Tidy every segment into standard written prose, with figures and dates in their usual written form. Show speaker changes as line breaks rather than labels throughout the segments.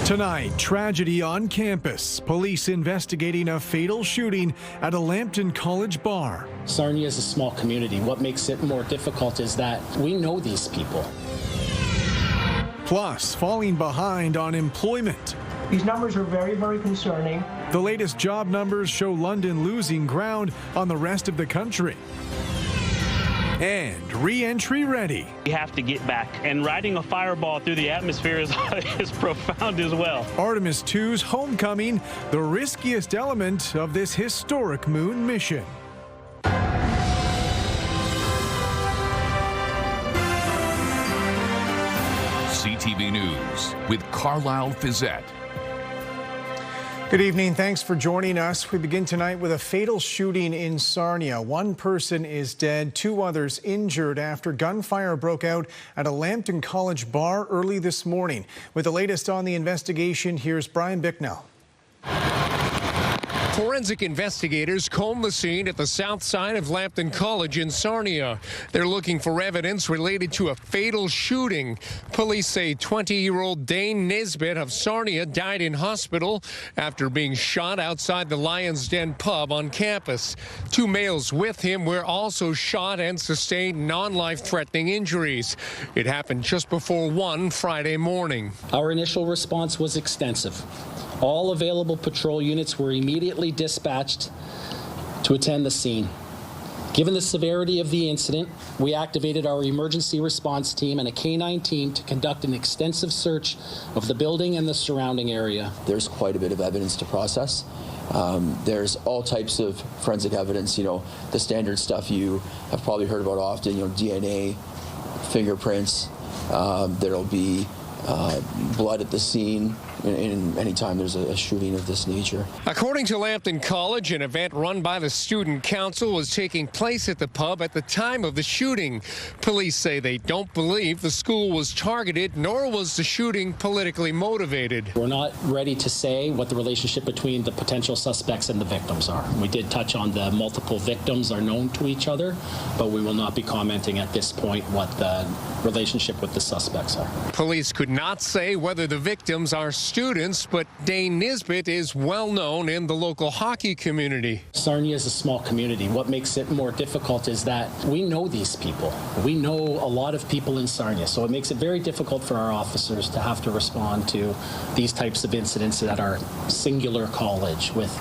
Tonight, tragedy on campus. Police investigating a fatal shooting at a Lambton college bar.
Sarnia is a small community. What makes it more difficult is that we know these people.
Plus, falling behind on employment.
These numbers are very, very concerning.
The latest job numbers show London losing ground on the rest of the country. And re-entry ready.
We have to get back, and riding a fireball through the atmosphere is profound as well.
Artemis 2's homecoming, the riskiest element of this historic moon mission.
CTV News with Carlyle Fiset.
Good evening. Thanks for joining us. We begin tonight with a fatal shooting in Sarnia. One person is dead, two others injured after gunfire broke out at a Lambton College bar early this morning. With the latest on the investigation, here's Brian Bicknell.
Forensic investigators comb the scene at the south side of Lambton College in Sarnia. They're looking for evidence related to a fatal shooting. Police say 20-year-old Dane Nisbet of Sarnia died in hospital after being shot outside the Lion's Den pub on campus. Two males with him were also shot and sustained non-life-threatening injuries. It happened just before 1 Friday morning.
Our initial response was extensive. All available patrol units were immediately dispatched to attend the scene. Given the severity of the incident, we activated our emergency response team and a K-9 team to conduct an extensive search of the building and the surrounding area.
There's quite a bit of evidence to process. There's all types of forensic evidence, the standard stuff you have probably heard about often, DNA, fingerprints. There'll be blood at the scene anytime there's a shooting of this nature.
According to Lambton College, an event run by the Student Council was taking place at the pub at the time of the shooting. Police say they don't believe the school was targeted, nor was the shooting politically motivated.
We're not ready to say what the relationship between the potential suspects and the victims are. We did touch on the multiple victims are known to each other, but we will not be commenting at this point what the relationship with the suspects are.
Police could not say whether the victims are students, but Dane Nisbet is well known in the local hockey community.
Sarnia is a small community. What makes it more difficult is that we know these people. We know a lot of people in Sarnia, so it makes it very difficult for our officers to have to respond to these types of incidents at our singular college with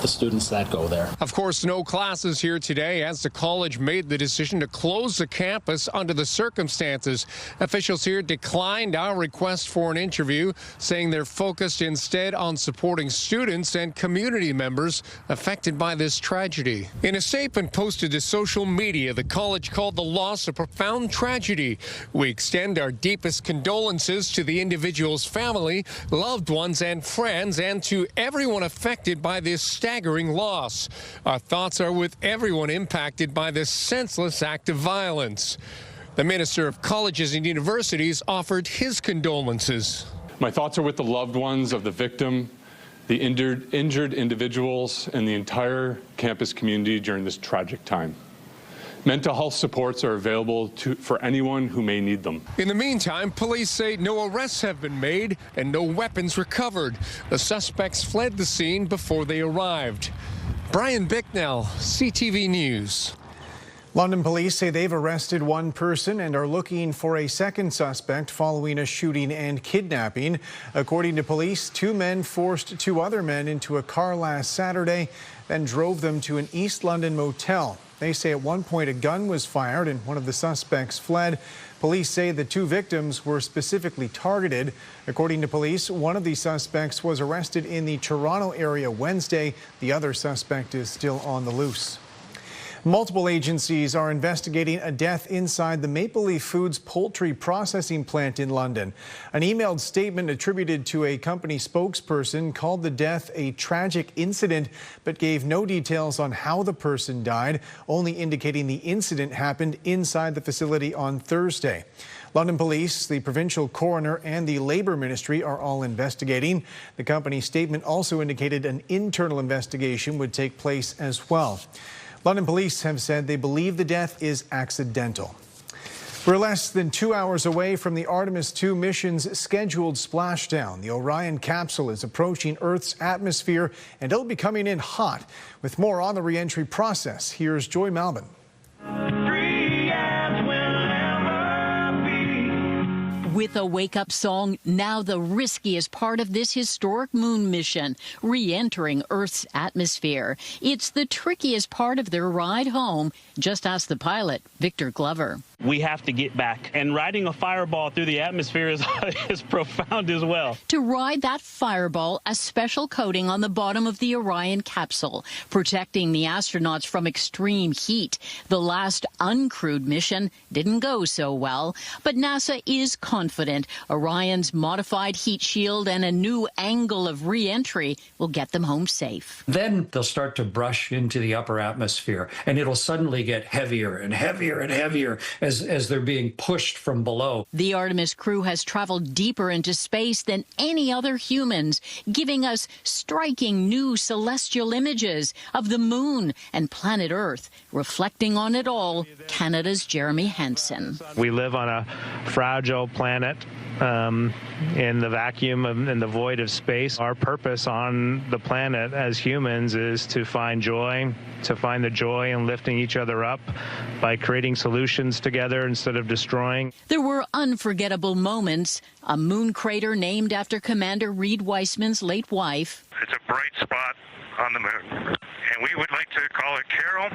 the students that go there.
Of course, no classes here today as the college made the decision to close the campus under the circumstances. Officials here declined our request for an interview, saying they're focused instead on supporting students and community members affected by this tragedy. In a statement posted to social media, the college called the loss a profound tragedy. We extend our deepest condolences to the individual's family, loved ones, and friends, and to everyone affected by this staggering loss. Our thoughts are with everyone impacted by this senseless act of violence. The Minister of Colleges and Universities offered his condolences.
My thoughts are with the loved ones of the victim, the injured individuals, and the entire campus community during this tragic time. Mental health supports are available for anyone who may need them.
In the meantime, police say no arrests have been made and no weapons recovered. The suspects fled the scene before they arrived. Brian Bicknell, CTV News.
London police say they've arrested one person and are looking for a second suspect following a shooting and kidnapping. According to police, two men forced two other men into a car last Saturday, then drove them to an East London motel. They say at one point a gun was fired and one of the suspects fled. Police say the two victims were specifically targeted. According to police, one of the suspects was arrested in the Toronto area Wednesday. The other suspect is still on the loose. Multiple agencies are investigating a death inside the Maple Leaf Foods poultry processing plant in London. An emailed statement attributed to a company spokesperson called the death a tragic incident, but gave no details on how the person died, only indicating the incident happened inside the facility on Thursday. London Police, the provincial coroner, and the Labour Ministry are all investigating. The company's statement also indicated an internal investigation would take place as well. London Police have said they believe the death is accidental. We're less than 2 hours away from the Artemis 2 mission's scheduled splashdown. The Orion capsule is approaching Earth's atmosphere and it'll be coming in hot. With more on the re-entry process, here's Joy Malvin.
With a wake-up song, now the riskiest part of this historic moon mission, re-entering Earth's atmosphere. It's the trickiest part of their ride home. Just ask the pilot, Victor Glover.
We have to get back, and riding a fireball through the atmosphere is profound as well.
To ride that fireball, a special coating on the bottom of the Orion capsule, protecting the astronauts from extreme heat. The last uncrewed mission didn't go so well, but NASA is confident Orion's modified heat shield and a new angle of re-entry will get them home safe.
Then they'll start to brush into the upper atmosphere, and it'll suddenly get heavier and heavier and heavier as they're being pushed from below.
The Artemis crew has traveled deeper into space than any other humans, giving us striking new celestial images of the moon and planet Earth. Reflecting on it all, Canada's Jeremy Henson.
We live on a fragile planet in the vacuum and the void of space. Our purpose on the planet as humans is to find joy, to find the joy in lifting each other up by creating solutions together instead of destroying.
There were unforgettable moments. A moon crater named after Commander Reed Weissman's late wife.
It's a bright spot on the moon, and we would like to call it Carol.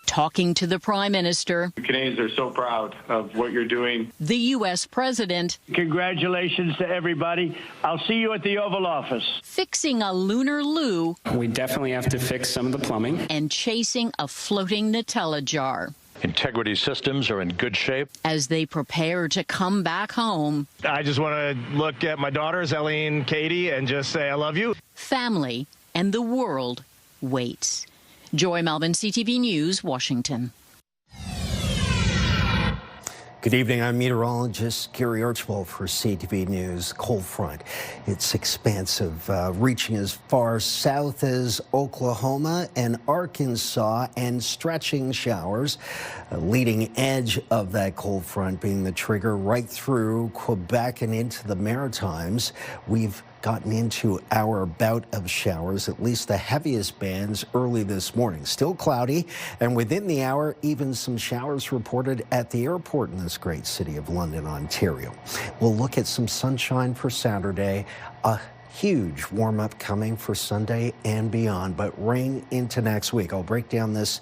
Talking to the Prime Minister.
Canadians are so proud of what you're doing.
The U.S. President.
Congratulations to everybody. I'll see you at the Oval Office.
Fixing a lunar loo.
We definitely have to fix some of the plumbing.
And chasing a floating Nutella jar.
Integrity systems are in good shape.
As they prepare to come back home.
I just want to look at my daughters, Ellie and Katie, and just say I love you.
Family and the world waits. Joy Malvin, CTV News, Washington.
Good evening. I'm meteorologist Gary Archibald for CTV News. Cold front. It's expansive, reaching as far south as Oklahoma and Arkansas, and stretching showers. A leading edge of that cold front being the trigger right through Quebec and into the Maritimes. We've gotten into our bout of showers, at least the heaviest bands early this morning. Still cloudy, and within the hour, even some showers reported at the airport in this great city of London, Ontario. We'll look at some sunshine for Saturday, a huge warm-up coming for Sunday and beyond, but rain into next week. I'll break down this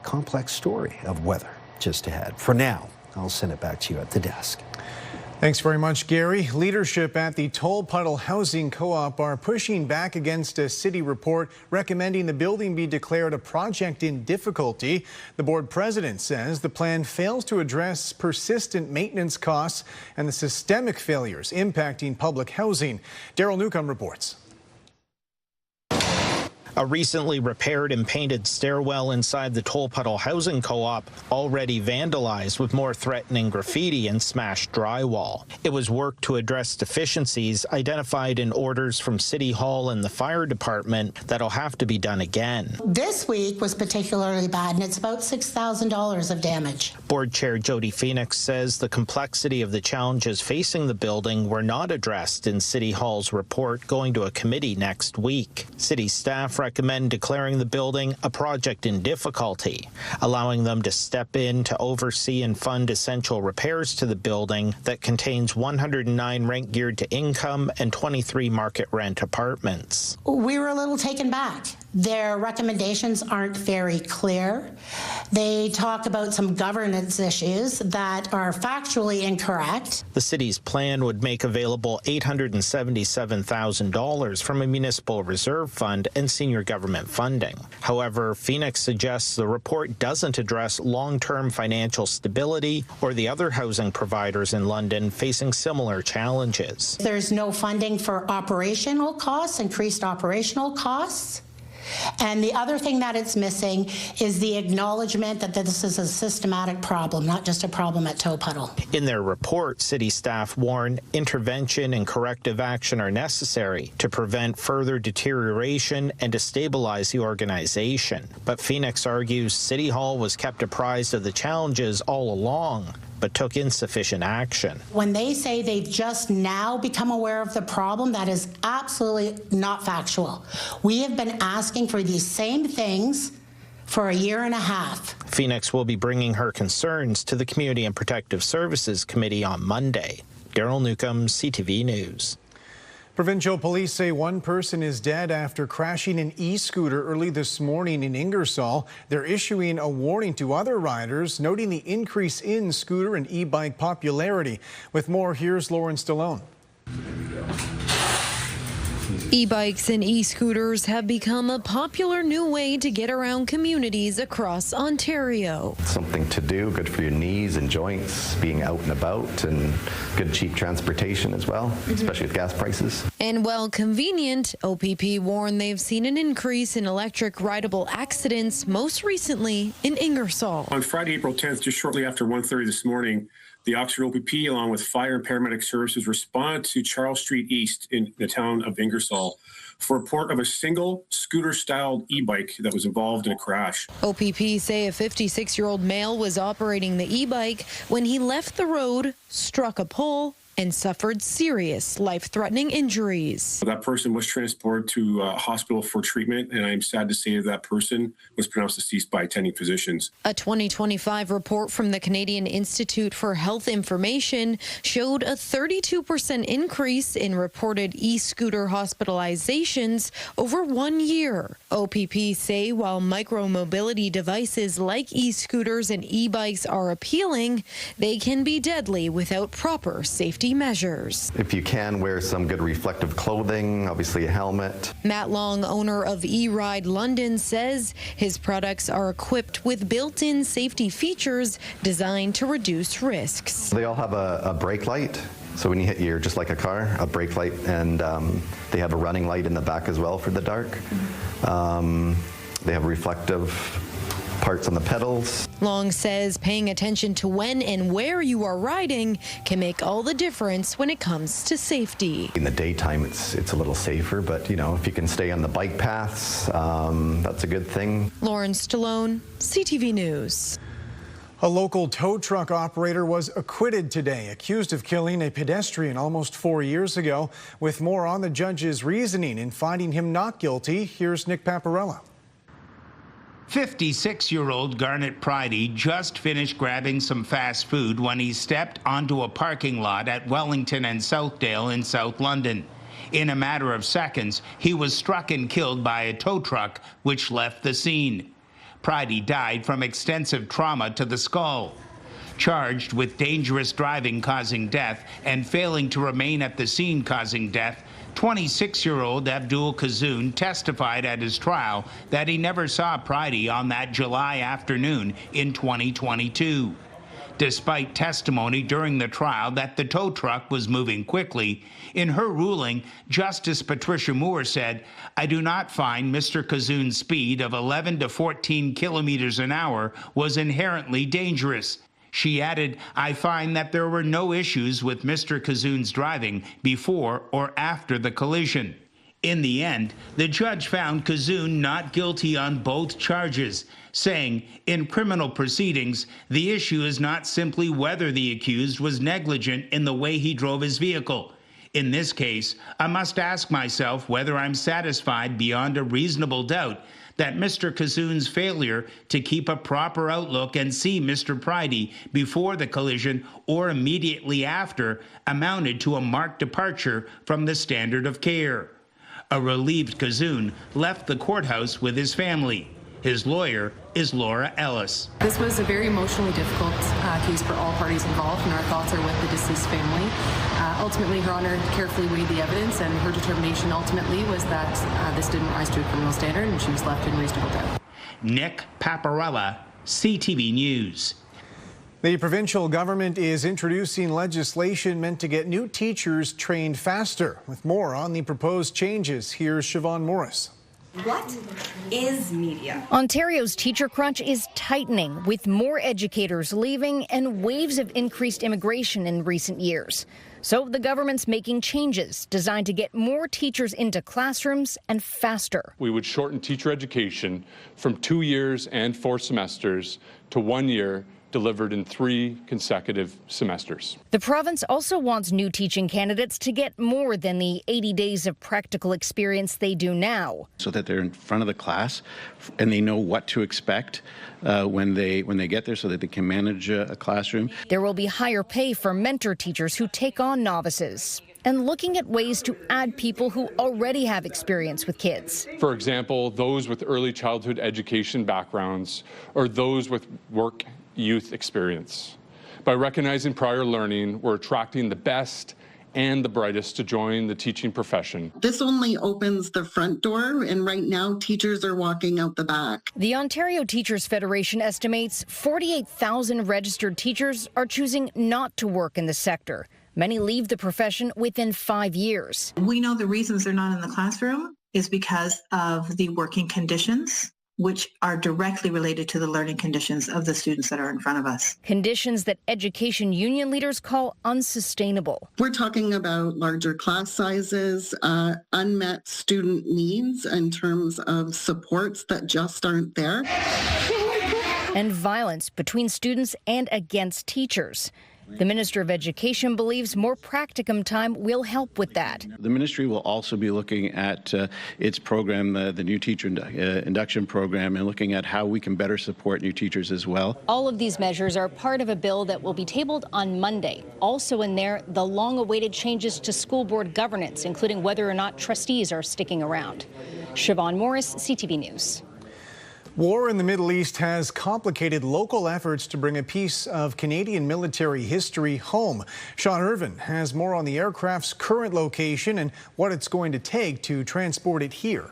complex story of weather just ahead. For now, I'll send it back to you at the desk.
Thanks very much, Gary. Leadership at the Toll Puddle Housing Co-op are pushing back against a city report recommending the building be declared a project in difficulty. The board president says the plan fails to address persistent maintenance costs and the systemic failures impacting public housing. Daryl Newcomb reports.
A recently repaired and painted stairwell inside the Toll Puddle Housing Co-op already vandalized with more threatening graffiti and smashed drywall. It was work to address deficiencies identified in orders from City Hall and the fire department that'll have to be done again.
This week was particularly bad, and it's about $6,000 of damage.
Board Chair Jody Phoenix says the complexity of the challenges facing the building were not addressed in City Hall's report going to a committee next week. City staff recommend declaring the building a project in difficulty, allowing them to step in to oversee and fund essential repairs to the building that contains 109 rent geared to income and 23 market rent apartments.
We were a little taken back. Their recommendations aren't very clear. They talk about some governance issues that are factually incorrect.
The city's plan would make available $877,000 from a municipal reserve fund and senior government funding. However, Phoenix suggests the report doesn't address long-term financial stability or the other housing providers in London facing similar challenges.
There's no funding for operational costs, increased operational costs. And the other thing that it's missing is the acknowledgement that this is a systematic problem, not just a problem at Toe Puddle.
In their report, city staff warn intervention and corrective action are necessary to prevent further deterioration and to stabilize the organization. But Phoenix argues City Hall was kept apprised of the challenges all along, but took insufficient action.
When they say they've just now become aware of the problem, that is absolutely not factual. We have been asking for these same things for a year and a half.
Phoenix will be bringing her concerns to the Community and Protective Services Committee on Monday. Daryl Newcomb, CTV News.
Provincial police say one person is dead after crashing an e-scooter early this morning in Ingersoll. They're issuing a warning to other riders, noting the increase in scooter and e-bike popularity. With more, here's Lauren Stallone.
E-bikes and e-scooters have become a popular new way to get around communities across Ontario.
Something to do, good for your knees and joints, being out and about, and good cheap transportation as well, especially with gas prices.
And while convenient, OPP warned they've seen an increase in electric rideable accidents, most recently in Ingersoll.
On Friday, April 10th, just shortly after 1:30 this morning, the Oxford OPP, along with fire and paramedic services, responded to Charles Street East in the town of Ingersoll for a report of a single scooter-styled e-bike that was involved in a crash.
OPP say a 56-year-old male was operating the e-bike when he left the road, struck a pole, and suffered serious life-threatening injuries.
That person was transported to a hospital for treatment, and I'm sad to say that person was pronounced deceased by attending physicians.
A 2025 report from the Canadian Institute for Health Information showed a 32% increase in reported e-scooter hospitalizations over 1 year. OPP say while micro-mobility devices like e-scooters and e-bikes are appealing, they can be deadly without proper safety measures.
If you can, wear some good reflective clothing, obviously a helmet.
Matt Long, owner of eRide London, says his products are equipped with built-in safety features designed to reduce risks.
They all have a brake light. So when you hit, you're just like a car, a brake light, and they have a running light in the back as well for the dark. They have reflective parts on the pedals.
Long says paying attention to when and where you are riding can make all the difference when it comes to safety.
In the daytime, it's a little safer, but you know, if you can stay on the bike paths, that's a good thing.
Lauren Stallone, CTV News.
A local tow truck operator was acquitted today, accused of killing a pedestrian almost 4 years ago. With more on the judge's reasoning in finding him not guilty, here's Nick Paparella.
56-year-old Garnet Pridey just finished grabbing some fast food when he stepped onto a parking lot at Wellington and Southdale in South London. In a matter of seconds, he was struck and killed by a tow truck, which left the scene. Pridey died from extensive trauma to the skull. Charged with dangerous driving causing death and failing to remain at the scene causing death, 26-year-old Abdul Kazoon testified at his trial that he never saw Pridey on that July afternoon in 2022. Despite testimony during the trial that the tow truck was moving quickly, in her ruling, Justice Patricia Moore said, "I do not find Mr. Kazoon's speed of 11 to 14 kilometers an hour was inherently dangerous." She added, "I find that there were no issues with Mr. Kazoon's driving before or after the collision." In the end, the judge found Kazoon not guilty on both charges, saying, "In criminal proceedings, the issue is not simply whether the accused was negligent in the way he drove his vehicle. In this case, I must ask myself whether I'm satisfied beyond a reasonable doubt that Mr. Kazoon's failure to keep a proper outlook and see Mr. Pridey before the collision or immediately after amounted to a marked departure from the standard of care." A relieved Kazoon left the courthouse with his family. His lawyer is Laura Ellis.
This was a very emotionally difficult case for all parties involved, and our thoughts are with the deceased family. Ultimately, Her Honour carefully weighed the evidence, and her determination ultimately was that this didn't rise to a criminal standard, and she was left in reasonable doubt.
Nick Paparella, CTV News.
The provincial government is introducing legislation meant to get new teachers trained faster. With more on the proposed changes, here's Siobhan Morris.
What is media?
Ontario's teacher crunch is tightening, with more educators leaving and waves of increased immigration in recent years. So the government's making changes designed to get more teachers into classrooms and faster.
We would shorten teacher education from 2 years and 4 semesters to 1 year, delivered in 3 consecutive semesters.
The province also wants new teaching candidates to get more than the 80 days of practical experience they do now.
So that they're in front of the class and they know what to expect when they get there, so that they can manage a classroom.
There will be higher pay for mentor teachers who take on novices, and looking at ways to add people who already have experience with kids.
For example, those with early childhood education backgrounds or those with work youth experience. By recognizing prior learning, we're attracting the best and the brightest to join the teaching profession.
This only opens the front door, and right now teachers are walking out the back.
The Ontario Teachers Federation estimates 48,000 registered teachers are choosing not to work in the sector. Many leave the profession within 5 years.
We know the reasons they're not in the classroom is because of the working conditions, which are directly related to the learning conditions of the students that are in front of us.
Conditions that education union leaders call unsustainable.
We're talking about larger class sizes, unmet student needs in terms of supports that just aren't there.
And violence between students and against teachers. The Minister of Education believes more practicum time will help with that.
The ministry will also be looking at its program, the new teacher induction program, and looking at how we can better support new teachers as well.
All of these measures are part of a bill that will be tabled on Monday. Also in there, the long-awaited changes to school board governance, including whether or not trustees are sticking around. Siobhan Morris, CTV News.
War in the Middle East has complicated local efforts to bring a piece of Canadian military history home. Sean Irvin has more on the aircraft's current location and what it's going to take to transport it here.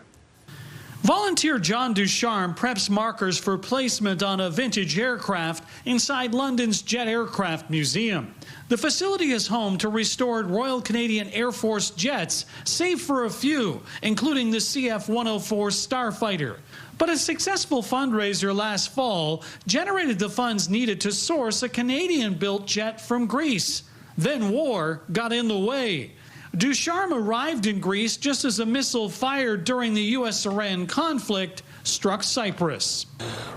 Volunteer John Ducharme preps markers for placement on a vintage aircraft inside London's Jet Aircraft Museum. The facility is home to restored Royal Canadian Air Force jets, save for a few, including the CF-104 Starfighter. But a successful fundraiser last fall generated the funds needed to source a Canadian-built jet from Greece. Then war got in the way. Ducharme arrived in Greece just as a missile fired during the U.S.-Iran conflict struck Cyprus.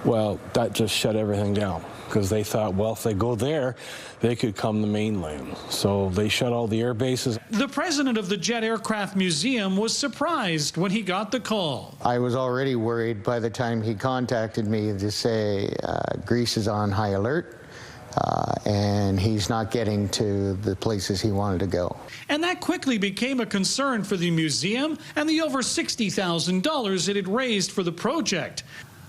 Well, that just shut everything down because they thought, well, if they go there, they could come to mainland. So they shut all the air bases.
The president of the Jet Aircraft Museum was surprised when he got the call.
I was already worried by the time he contacted me to say Greece is on high alert. And he's not getting to the places he wanted to go.
And that quickly became a concern for the museum and the over $60,000 it had raised for the project.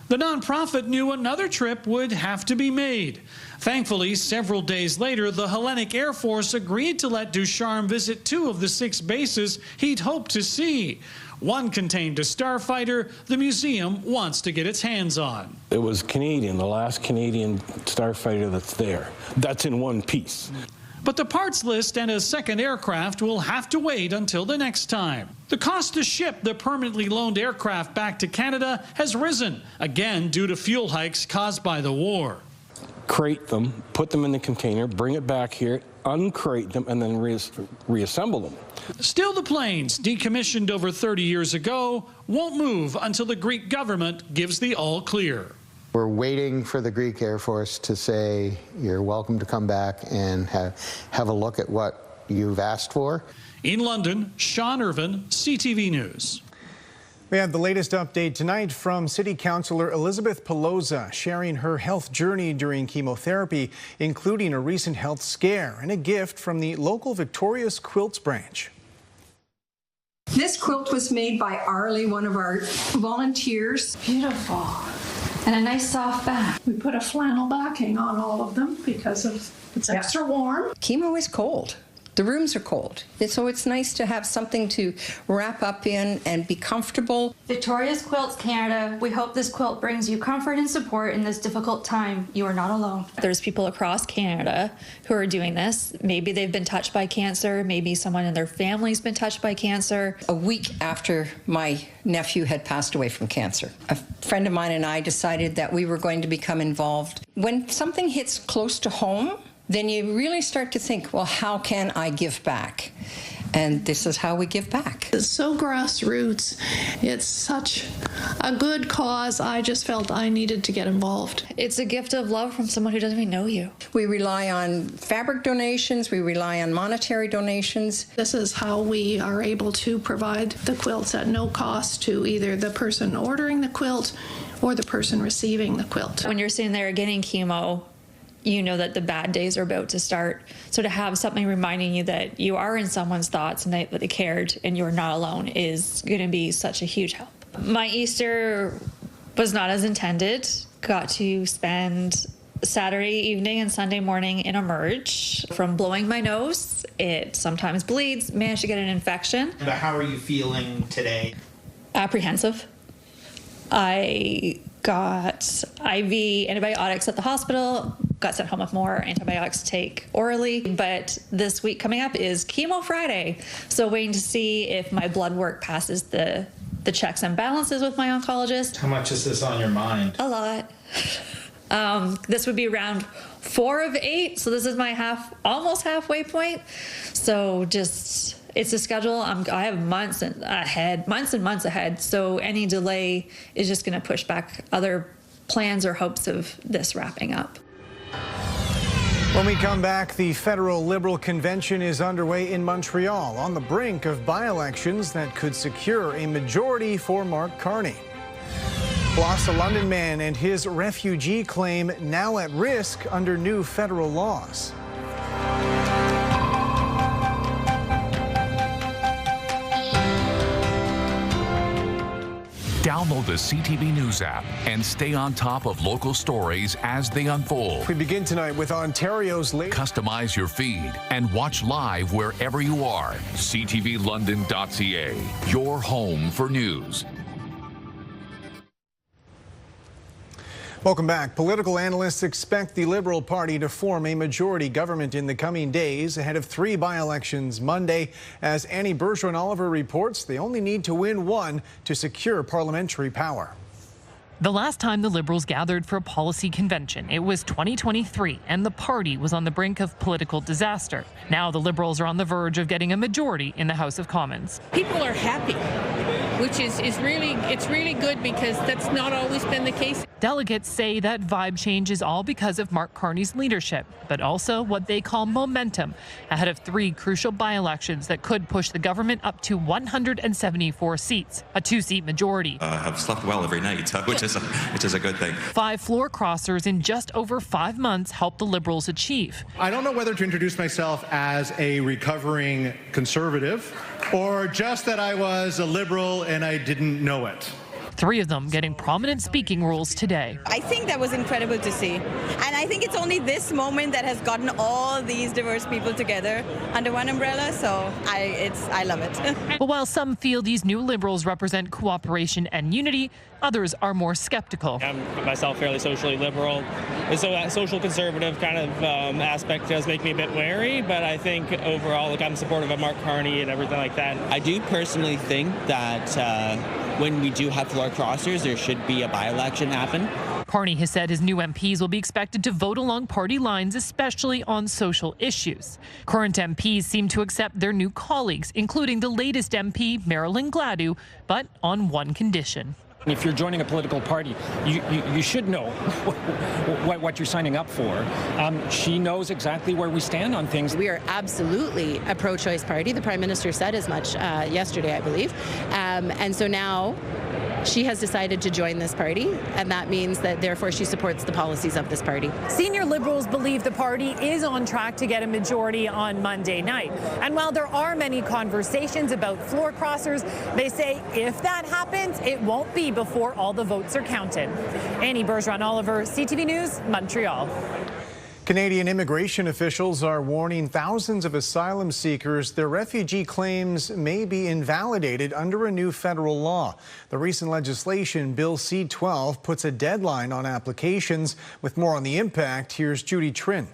The nonprofit knew another trip would have to be made. Thankfully, several days later, the Hellenic Air Force agreed to let Ducharme visit 2 of the 6 bases he'd hoped to see. One contained a Starfighter the museum wants to get its hands on.
It was Canadian, the last Canadian Starfighter that's there. That's in one piece.
But the parts list and a second aircraft will have to wait until the next time. The cost to ship the permanently loaned aircraft back to Canada has risen, again due to fuel hikes caused by the war.
Crate them, put them in the container, bring it back here, uncrate them, and then reassemble them.
Still, the planes, decommissioned over 30 years ago, won't move until the Greek government gives the all clear.
We're waiting for the Greek Air Force to say, you're welcome to come back and have a look at what you've asked for.
In London, Sean Irvin, CTV News.
We have the latest update tonight from City Councillor Elizabeth Pelosa, sharing her health journey during chemotherapy, including a recent health scare and a gift from the local Victoria's Quilts branch.
This quilt was made by Arlie, one of our volunteers. Beautiful. And a nice soft back. We put a flannel backing on all of them because it's extra warm. Chemo is cold.
The rooms are cold, so it's nice to have something to wrap up in and be comfortable.
Victoria's Quilts Canada, we hope this quilt brings you comfort and support in this difficult time. You are not alone.
There's people across Canada who are doing this. Maybe they've been touched by cancer. Maybe someone in their family's been touched by cancer.
A week after my nephew had passed away from cancer, a friend of mine and I decided that we were going to become involved. When something hits close to home, then you really start to think, well, how can I give back? And this is how we give back.
It's so grassroots. It's such a good cause. I just felt I needed to get involved.
It's a gift of love from someone who doesn't even know you.
We rely on fabric donations. We rely on monetary donations.
This is how we are able to provide the quilts at no cost to either the person ordering the quilt or the person receiving the quilt.
When you're sitting there getting chemo, you know that the bad days are about to start. So to have something reminding you that you are in someone's thoughts and that they cared and you're not alone is going to be such a huge help. My Easter was not as intended. Got to spend Saturday evening and Sunday morning in a merge. From blowing my nose, it sometimes bleeds, managed to get an infection.
How are you feeling today?
Apprehensive. I got IV antibiotics at the hospital, got sent home with more antibiotics to take orally, but this week coming up is Chemo Friday, so waiting to see if my blood work passes the checks and balances with my oncologist.
How much is this on your mind?
A lot. This would be round 4 of 8, so this is my almost halfway point, so just... It's a schedule. I have months and months ahead. So any delay is just going to push back other plans or hopes of this wrapping up.
When we come back, the federal Liberal convention is underway in Montreal on the brink of by-elections that could secure a majority for Mark Carney. Plus, a London man and his refugee claim now at risk under new federal laws.
Download the CTV News app and stay on top of local stories as they unfold.
We begin tonight with Ontario's latest.
Customize your feed and watch live wherever you are. ctvlondon.ca, your home for news.
Welcome back. Political analysts expect the Liberal Party to form a majority government in the coming days ahead of 3 by-elections Monday. As Annie Bergeron-Oliver reports, they only need to win 1 to secure parliamentary power.
The last time the Liberals gathered for a policy convention, it was 2023, and the party was on the brink of political disaster. Now the Liberals are on the verge of getting a majority in the House of Commons.
People are happy, which is really good because that's not always been the case.
Delegates say that vibe change is all because of Mark Carney's leadership, but also what they call momentum ahead of 3 crucial by-elections that could push the government up to 174 seats, a 2-seat majority.
I've slept well every night, which is a good thing.
5 floor crossers in just over 5 months helped the Liberals achieve.
I don't know whether to introduce myself as a recovering conservative or just that I was a Liberal and I didn't know it.
3 of them getting prominent speaking roles today.
I think that was incredible to see. And I think it's only this moment that has gotten all these diverse people together under one umbrella, so I love it.
But while some feel these new Liberals represent cooperation and unity, others are more skeptical.
I'm myself fairly socially liberal, and so that social conservative kind of aspect does make me a bit wary, but I think overall, look, I'm supportive of Mark Carney and everything like that.
I do personally think that when we do have floor crossers, there should be a by-election happen.
Carney has said his new MPs will be expected to vote along party lines, especially on social issues. Current MPs seem to accept their new colleagues, including the latest MP, Marilyn Gladu, but on one condition.
If you're joining a political party, you should know what you're signing up for. She knows exactly where we stand on things.
We are absolutely a pro-choice party. The Prime Minister said as much yesterday, I believe. And so now she has decided to join this party, and that means that therefore she supports the policies of this party.
Senior Liberals believe the party is on track to get a majority on Monday night. And while there are many conversations about floor crossers, they say if that happens, it won't be before all the votes are counted. Annie Bergeron-Oliver, CTV News, Montreal.
Canadian immigration officials are warning thousands of asylum seekers their refugee claims may be invalidated under a new federal law. The recent legislation, Bill C-12, puts a deadline on applications. With more on the impact, here's Judy Trin.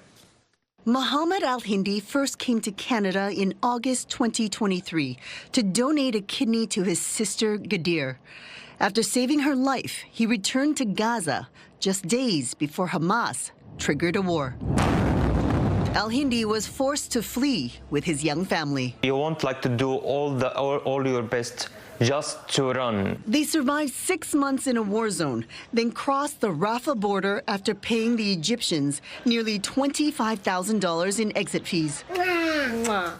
Mohammed Al-Hindi first came to Canada in August 2023 to donate a kidney to his sister Gadir. After saving her life, he returned to Gaza just days before Hamas triggered a war. Al-Hindi was forced to flee with his young family.
You want to do all your best just to run.
They survived 6 months in a war zone, then crossed the Rafah border after paying the Egyptians nearly $25,000 in exit fees.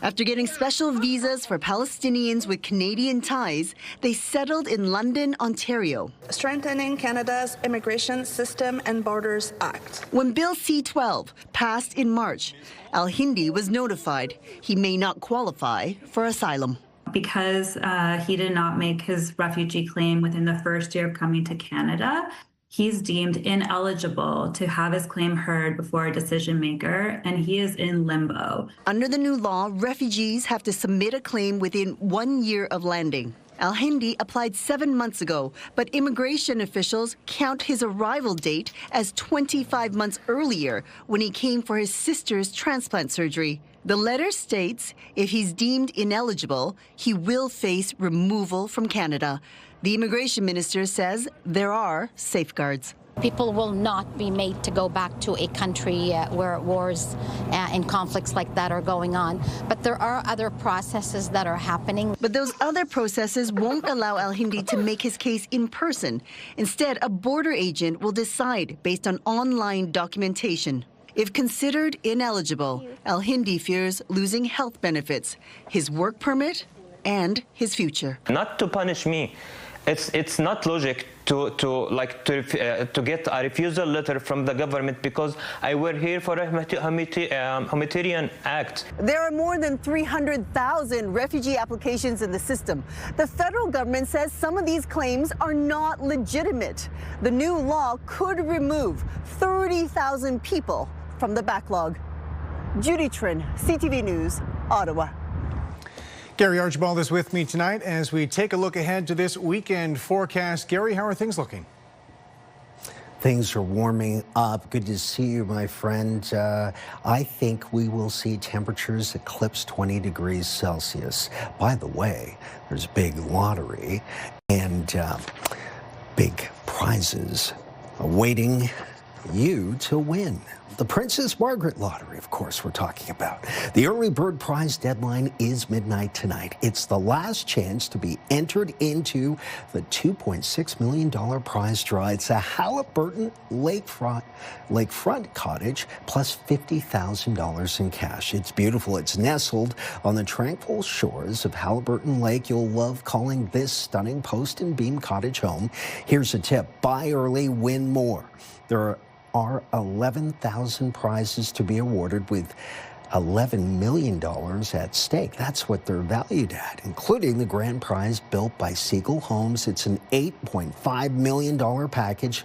After getting special visas for Palestinians with Canadian ties, they settled in London, Ontario.
Strengthening Canada's Immigration System and Borders Act.
When Bill C-12 passed in March, Al-Hindi was notified he may not qualify for asylum.
Because he did not make his refugee claim within the first year of coming to Canada, he's deemed ineligible to have his claim heard before a decision maker, and he is in limbo.
Under the new law, refugees have to submit a claim within 1 year of landing. Al-Hindi applied 7 months ago, but immigration officials count his arrival date as 25 months earlier when he came for his sister's transplant surgery. The letter states if he's deemed ineligible, he will face removal from Canada. The immigration minister says there are safeguards.
People will not be made to go back to a country where wars and conflicts like that are going on. But there are other processes that are happening.
But those other processes won't allow Al-Hindi to make his case in person. Instead, a border agent will decide based on online documentation. If considered ineligible, Al-Hindi fears losing health benefits, his work permit, and his future.
Not to punish me. It's not logic to get a refusal letter from the government because I were here for a humanitarian act.
There are more than 300,000 refugee applications in the system. The federal government says some of these claims are not legitimate. The new law could remove 30,000 people from the backlog. Judy Trin, CTV News, Ottawa.
Gary Archibald is with me tonight as we take a look ahead to this weekend forecast. Gary, how are things looking?
Things are warming up. Good to see you, my friend. I think we will see temperatures eclipse 20 degrees Celsius. By the way, there's a big lottery and big prizes awaiting you to win. The Princess Margaret Lottery, of course, we're talking about. The early bird prize deadline is midnight tonight. It's the last chance to be entered into the $2.6 million prize draw. It's a Halliburton lakefront cottage plus $50,000 in cash. It's beautiful. It's nestled on the tranquil shores of Halliburton Lake. You'll love calling this stunning post and beam cottage home. Here's a tip. Buy early, win more. There are 11,000 prizes to be awarded with $11 million at stake. That's what they're valued at, including the grand prize built by Siegel Homes. It's an $8.5 million package,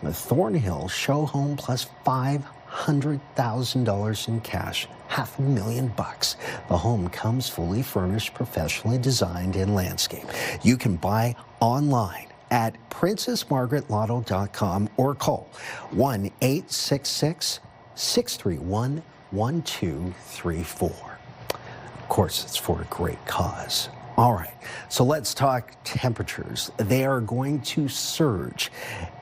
a Thornhill show home plus $500,000 in cash, $500,000. The home comes fully furnished, professionally designed, and landscaped. You can buy online at princessmargaretlotto.com or call 1-866-631-1234. Of course, it's for a great cause. All right, so let's talk temperatures. They are going to surge,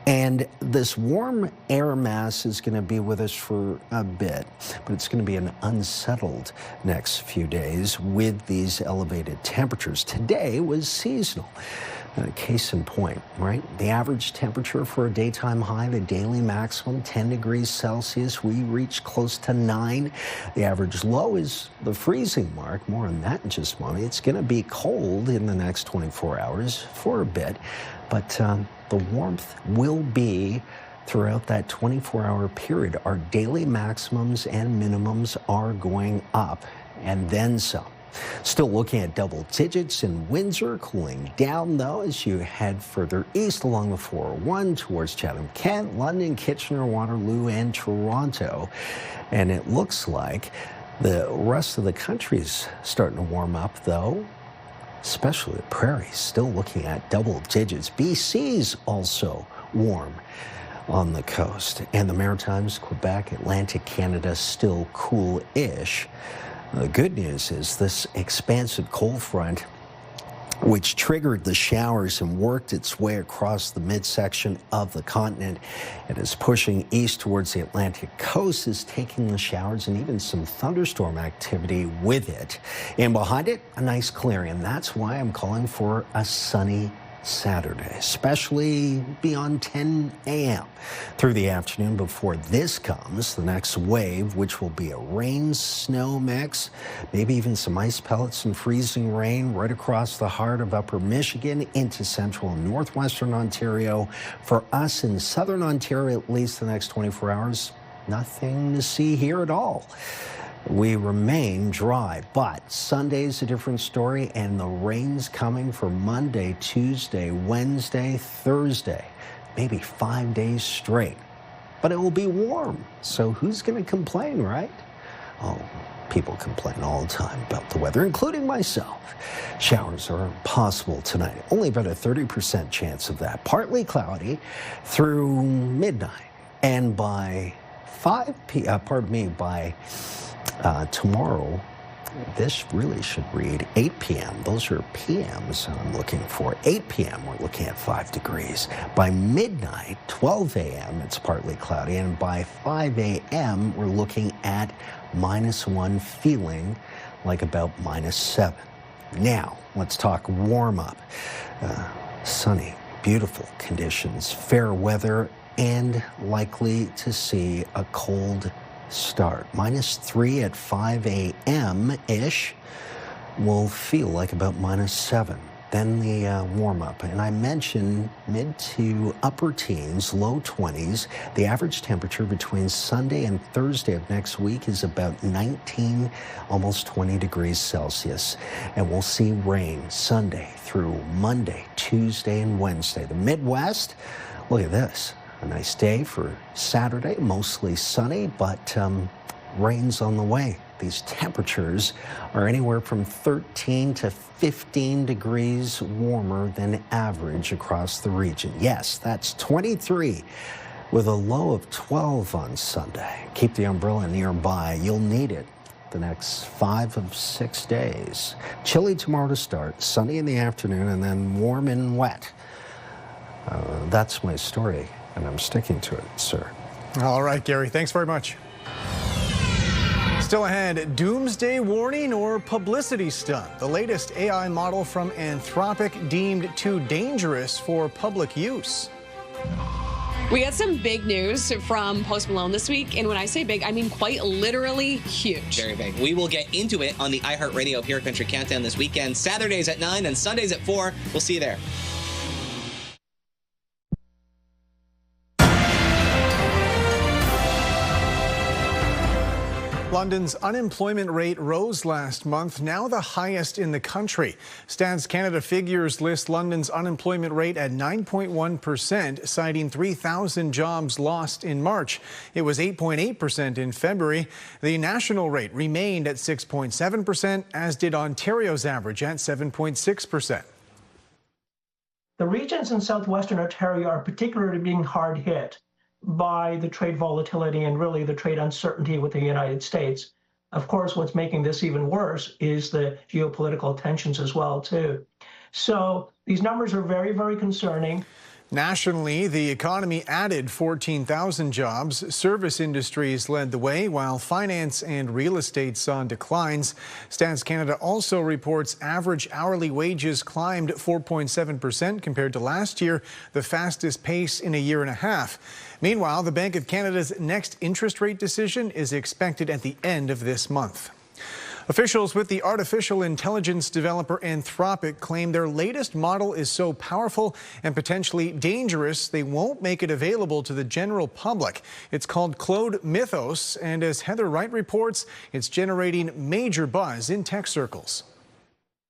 and this warm air mass is going to be with us for a bit, but it's going to be an unsettled next few days with these elevated temperatures. Today was seasonal. Case in point, right? The average temperature for a daytime high, the daily maximum, 10 degrees Celsius. We reached close to 9. The average low is the freezing mark. More on that in just a moment. It's going to be cold in the next 24 hours for a bit, but the warmth will be throughout that 24-hour period. Our daily maximums and minimums are going up, and then some. Still looking at double digits in Windsor, cooling down though as you head further east along the 401 towards Chatham-Kent, London, Kitchener, Waterloo, and Toronto. And it looks like the rest of the country's starting to warm up though, especially the prairies, still looking at double digits. BC's also warm on the coast, and the Maritimes, Quebec, Atlantic Canada still cool-ish. The good news is this expansive cold front, which triggered the showers and worked its way across the midsection of the continent and is pushing east towards the Atlantic coast, is taking the showers and even some thunderstorm activity with it. And behind it, a nice clearing. And that's why I'm calling for a sunny Saturday, especially beyond 10 a.m. through the afternoon before this comes, the next wave, which will be a rain-snow mix, maybe even some ice pellets and freezing rain right across the heart of upper Michigan into central and northwestern Ontario. For us in southern Ontario, at least the next 24 hours, nothing to see here at all. We remain dry, but Sunday's a different story, and the rain's coming for Monday, Tuesday, Wednesday, Thursday, maybe 5 days straight. But it will be warm, so who's going to complain, right? Oh, people complain all the time about the weather, including myself. Showers are possible tonight, only about a 30% chance of that. Partly cloudy through midnight, and by by tomorrow, this really should read 8 p.m. Those are PMs I'm looking for. 8 p.m. we're looking at 5 degrees. By midnight, 12 a.m. it's partly cloudy, and by 5 a.m. we're looking at -1, feeling like about -7. Now, let's talk warm up. Sunny, beautiful conditions, fair weather, and likely to see a cold start. -3 at 5 a.m.-ish will feel like about -7. Then the warm-up. And I mentioned mid to upper teens, low 20s. The average temperature between Sunday and Thursday of next week is about 19, almost 20 degrees Celsius. And we'll see rain Sunday through Monday, Tuesday, and Wednesday. The Midwest, look at this. A nice day for Saturday, mostly sunny, but rain's on the way. These temperatures are anywhere from 13 to 15 degrees warmer than average across the region. Yes, that's 23 with a low of 12 on Sunday. Keep the umbrella nearby. You'll need it the next 5 of 6 days. Chilly tomorrow to start, sunny in the afternoon, and then warm and wet. That's my story, and I'm sticking to it, sir.
All right, Gary, thanks very much. Still ahead, doomsday warning or publicity stunt? The latest AI model from Anthropic deemed too dangerous for public use.
We got some big news from Post Malone this week, and when I say big, I mean quite literally huge.
Very big. We will get into it on the iHeartRadio Pure Country Countdown this weekend. Saturdays at 9 and Sundays at 4. We'll see you there.
London's unemployment rate rose last month, now the highest in the country. Stats Canada figures list London's unemployment rate at 9.1%, citing 3,000 jobs lost in March. It was 8.8% in February. The national rate remained at 6.7%, as did Ontario's average at 7.6%.
The regions in southwestern Ontario are particularly being hard hit by the trade volatility and really the trade uncertainty with the United States. Of course, what's making this even worse is the geopolitical tensions as well, too. So these numbers are very, very concerning.
Nationally, the economy added 14,000 jobs. Service industries led the way, while finance and real estate saw declines. Stats Canada also reports average hourly wages climbed 4.7% compared to last year, the fastest pace in a year and a half. Meanwhile, the Bank of Canada's next interest rate decision is expected at the end of this month. Officials with the artificial intelligence developer Anthropic claim their latest model is so powerful and potentially dangerous they won't make it available to the general public. It's called Claude Mythos, and as Heather Wright reports, it's generating major buzz in tech circles.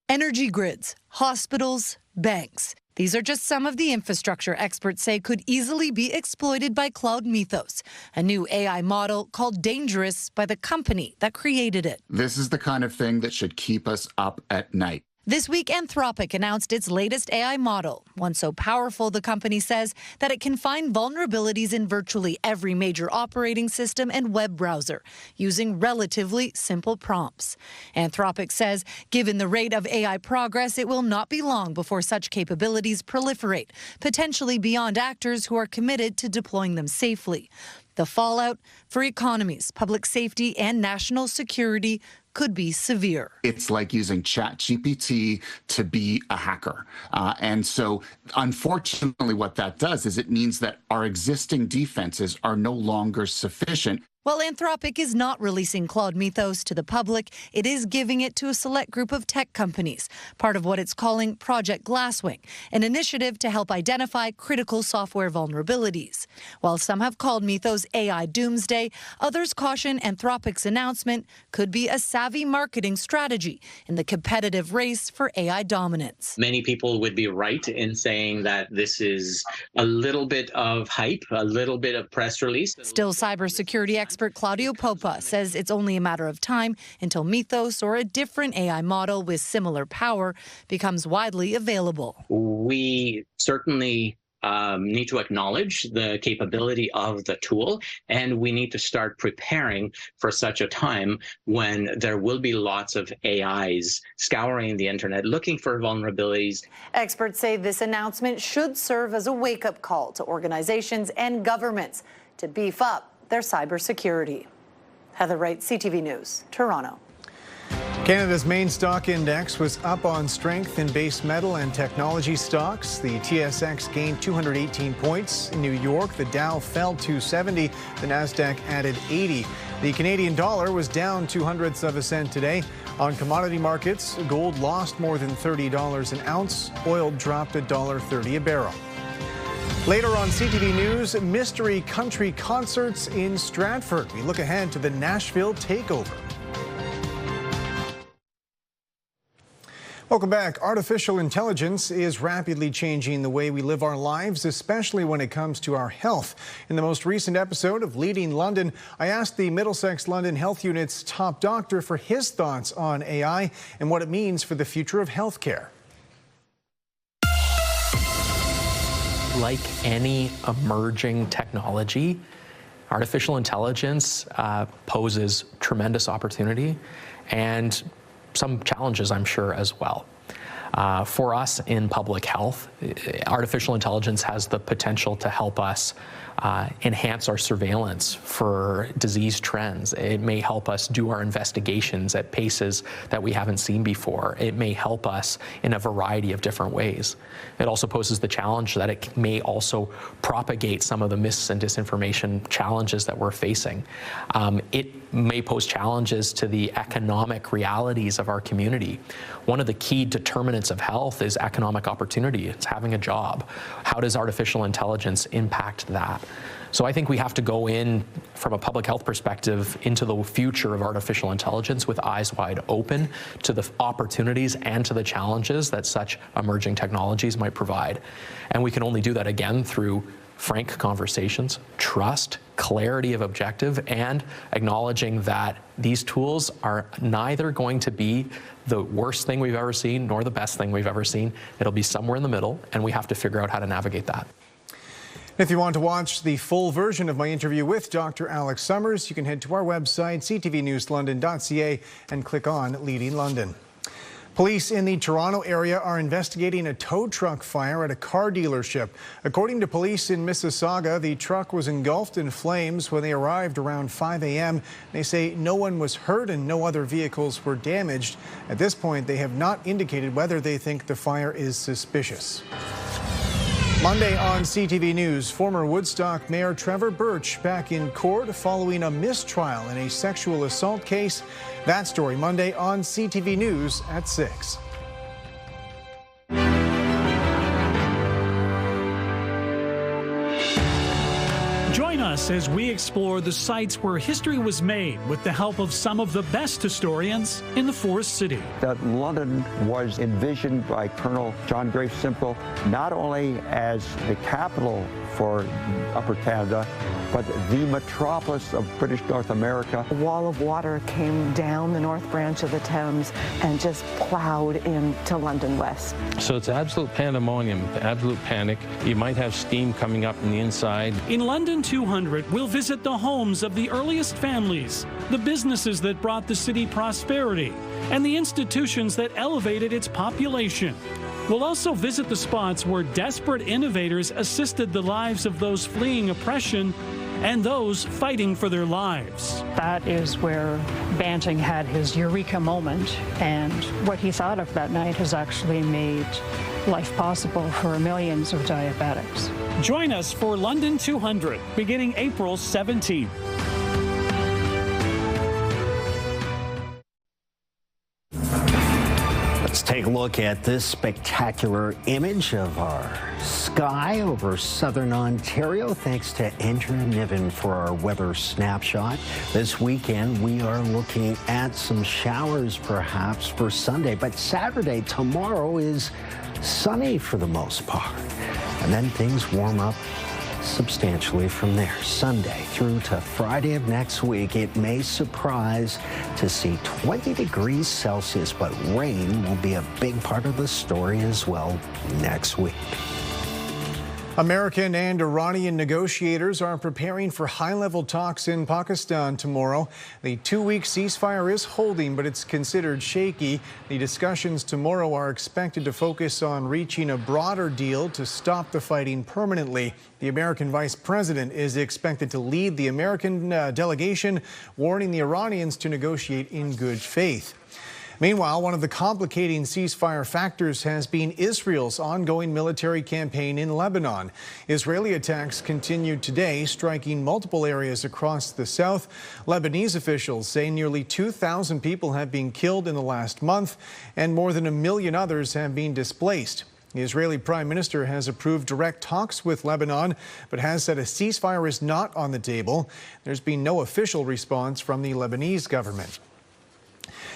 Energy grids, hospitals, banks. These are just some of the infrastructure experts say could easily be exploited by Claude Mythos, a new AI model called Dangerous by the company that created it.
This is the kind of thing that should keep us up at night.
This week, Anthropic announced its latest AI model, one so powerful, the company says, that it can find vulnerabilities in virtually every major operating system and web browser, using relatively simple prompts. Anthropic says, given the rate of AI progress, it will not be long before such capabilities proliferate, potentially beyond actors who are committed to deploying them safely. The fallout for economies, public safety, and national security could be severe.
It's like using ChatGPT to be a hacker. And so, unfortunately, what that does is it means that our existing defenses are no longer sufficient.
While Anthropic is not releasing Claude Mythos to the public, it is giving it to a select group of tech companies, part of what it's calling Project Glasswing, an initiative to help identify critical software vulnerabilities. While some have called Mythos AI doomsday, others caution Anthropic's announcement could be a savvy marketing strategy in the competitive race for AI dominance.
Many people would be right in saying that this is a little bit of hype, a little bit of press release.
Still, cybersecurity expert Claudio Popa says it's only a matter of time until Mythos or a different AI model with similar power becomes widely available.
We certainly need to acknowledge the capability of the tool, and we need to start preparing for such a time when there will be lots of AIs scouring the internet looking for vulnerabilities.
Experts say this announcement should serve as a wake-up call to organizations and governments to beef up their cybersecurity. Heather Wright, CTV News, Toronto.
Canada's main stock index was up on strength in base metal and technology stocks. The TSX gained 218 points. In New York, the Dow fell 270. The Nasdaq added 80. The Canadian dollar was down 0.02 cents today. On commodity markets, gold lost more than $30 an ounce. Oil dropped $1.30 a barrel. Later on CTV News, mystery country concerts in Stratford. We look ahead to the Nashville takeover. Welcome back. Artificial intelligence is rapidly changing the way we live our lives, especially when it comes to our health. In the most recent episode of Leading London, I asked the Middlesex London Health Unit's top doctor for his thoughts on AI and what it means for the future of healthcare.
Like any emerging technology, artificial intelligence poses tremendous opportunity and some challenges, I'm sure, as well. For us in public health, artificial intelligence has the potential to help us enhance our surveillance for disease trends. It may help us do our investigations at paces that we haven't seen before. It may help us in a variety of different ways. It also poses the challenge that it may also propagate some of the mis and disinformation challenges that we're facing. It may pose challenges to the economic realities of our community. One of the key determinants of health is economic opportunity. It's having a job. How does artificial intelligence impact that? So I think we have to go in from a public health perspective into the future of artificial intelligence with eyes wide open to the opportunities and to the challenges that such emerging technologies might provide. And we can only do that again through frank conversations, trust, clarity of objective, and acknowledging that these tools are neither going to be the worst thing we've ever seen nor the best thing we've ever seen. It'll be somewhere in the middle, and we have to figure out how to navigate that.
If you want to watch the full version of my interview with Dr. Alex Summers, you can head to our website, ctvnewslondon.ca, and click on Leading London. Police in the Toronto area are investigating a tow truck fire at a car dealership. According to police in Mississauga, the truck was engulfed in flames when they arrived around 5 a.m. They say no one was hurt and no other vehicles were damaged. At this point, they have not indicated whether they think the fire is suspicious. Monday on CTV News, former Woodstock Mayor Trevor Birch back in court following a mistrial in a sexual assault case. That story Monday on CTV News at 6.
Join us as we explore the sites where history was made with the help of some of the best historians in the Forest City.
That London was envisioned by Colonel John Grace Simcoe not only as the capital for Upper Canada, but the metropolis of British North America.
A wall of water came down the north branch of the Thames and just plowed into London West.
So it's absolute pandemonium, absolute panic. You might have steam coming up from the inside.
In London 200, we'll visit the homes of the earliest families, the businesses that brought the city prosperity, and the institutions that elevated its population. We'll also visit the spots where desperate innovators assisted the lives of those fleeing oppression and those fighting for their lives.
That is where Banting had his eureka moment, and what he thought of that night has actually made life possible for millions of diabetics.
Join us for London 200, beginning April 17th.
Let's take a look at this spectacular image of our sky over southern Ontario. Thanks to Andrew Niven for our weather snapshot. This weekend, we are looking at some showers perhaps for Sunday, but Saturday, tomorrow, is sunny for the most part. And then things warm up substantially from there. Sunday through to Friday of next week, it may surprise to see 20 degrees Celsius, but rain will be a big part of the story as well next week.
American and Iranian negotiators are preparing for high-level talks in Pakistan tomorrow. The two-week ceasefire is holding, but it's considered shaky. The discussions tomorrow are expected to focus on reaching a broader deal to stop the fighting permanently. The American vice president is expected to lead the American delegation, warning the Iranians to negotiate in good faith. Meanwhile, one of the complicating ceasefire factors has been Israel's ongoing military campaign in Lebanon. Israeli attacks continued today, striking multiple areas across the south. Lebanese officials say nearly 2,000 people have been killed in the last month, and more than 1 million others have been displaced. The Israeli Prime Minister has approved direct talks with Lebanon, but has said a ceasefire is not on the table. There's been no official response from the Lebanese government.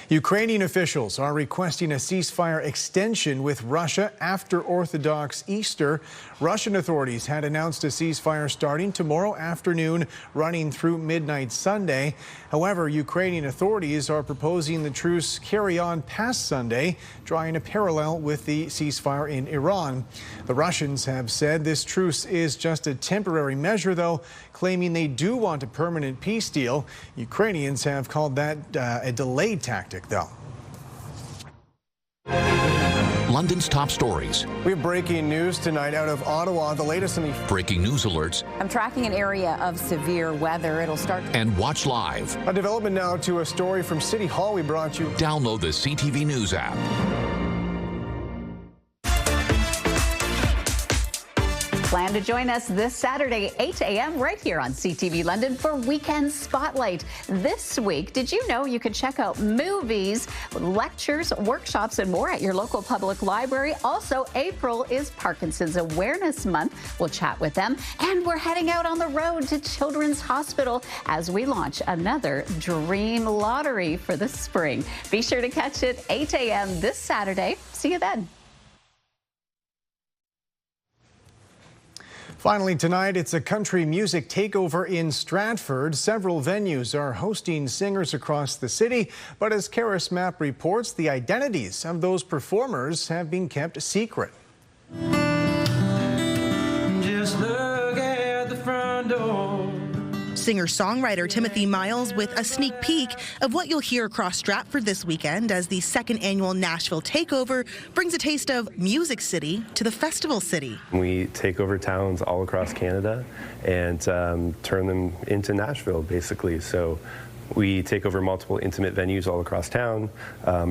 Ukrainian officials are requesting a ceasefire extension with Russia after Orthodox Easter. Russian authorities had announced a ceasefire starting tomorrow afternoon, running through midnight Sunday. However, Ukrainian authorities are proposing the truce carry on past Sunday, drawing a parallel with the ceasefire in Iran. The Russians have said this truce is just a temporary measure, though, claiming they do want a permanent peace deal. Ukrainians have called that a delayed tactic, though.
London's top stories.
We have breaking news tonight out of Ottawa. The latest in the
breaking news alerts.
I'm tracking an area of severe weather. It'll start.
And watch live.
A development now to a story from City Hall we brought you.
Download the CTV News app.
Plan to join us this Saturday, 8 a.m. right here on CTV London for Weekend Spotlight. This week, did you know you can check out movies, lectures, workshops, and more at your local public library? Also, April is Parkinson's Awareness Month. We'll chat with them. And we're heading out on the road to Children's Hospital as we launch another Dream Lottery for the spring. Be sure to catch it 8 a.m. this Saturday. See you then.
Finally tonight, it's a country music takeover in Stratford. Several venues are hosting singers across the city, but as Karis Map reports, the identities of those performers have been kept secret.
Just look at the front door.
Singer-songwriter Timothy Miles with a sneak peek of what you'll hear across Stratford this weekend as the second annual Nashville Takeover brings a taste of Music City to the Festival City.
We take over towns all across Canada and turn them into Nashville, basically. So
We take over multiple intimate venues all across town,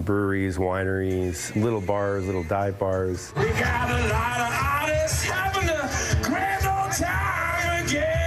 breweries, wineries, little bars, little dive bars.
We got a lot of artists having a grand old time again.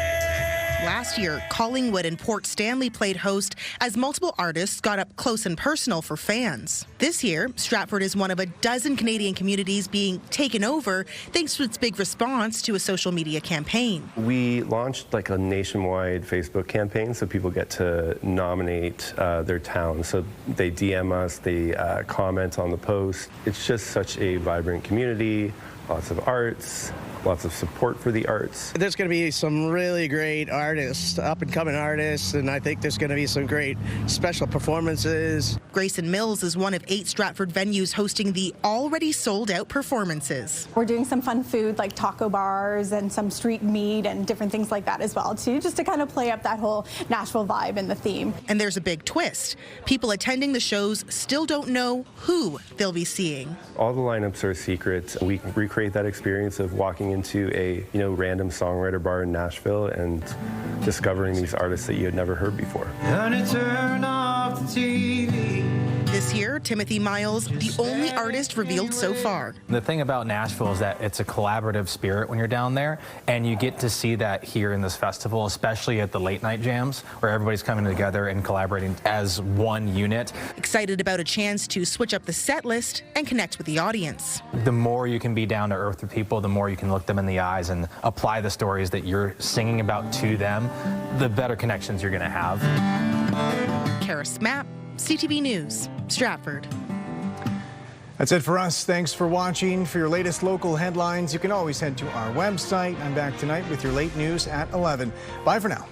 Last year, Collingwood and Port Stanley played host as multiple artists got up close and personal for fans. This year, Stratford is one of a dozen Canadian communities being taken over thanks to its big response to a social media campaign.
We launched like a nationwide Facebook campaign so people get to nominate their town. So they DM us, they comment on the post. It's just such a vibrant community, lots of arts, lots of support for the arts.
There's going to be some really great artists, up-and-coming artists, and I think there's going to be some great special performances.
Grayson Mills is one of 8 Stratford venues hosting the already sold-out performances.
We're doing some fun food like taco bars and some street meat and different things like that as well, too, just to kind of play up that whole Nashville vibe and the theme.
And there's a big twist. People attending the shows still don't know who they'll be seeing.
All the lineups are secret. We recreate that experience of walking into a random songwriter bar in Nashville and discovering these artists that you had never heard before.
Turn off the TV.
This year, Timothy Miles, the only artist revealed so far.
The thing about Nashville is that it's a collaborative spirit when you're down there, and you get to see that here in this festival, especially at the late night jams, where everybody's coming together and collaborating as one unit.
Excited about a chance to switch up the set list and connect with the audience.
The more you can be down to earth with people, the more you can look them in the eyes and apply the stories that you're singing about to them, the better connections you're going to have.
Kara Smapp, CTV News, Stratford.
That's it for us. Thanks for watching. For your latest local headlines, you can always head to our website. I'm back tonight with your late news at 11. Bye for now.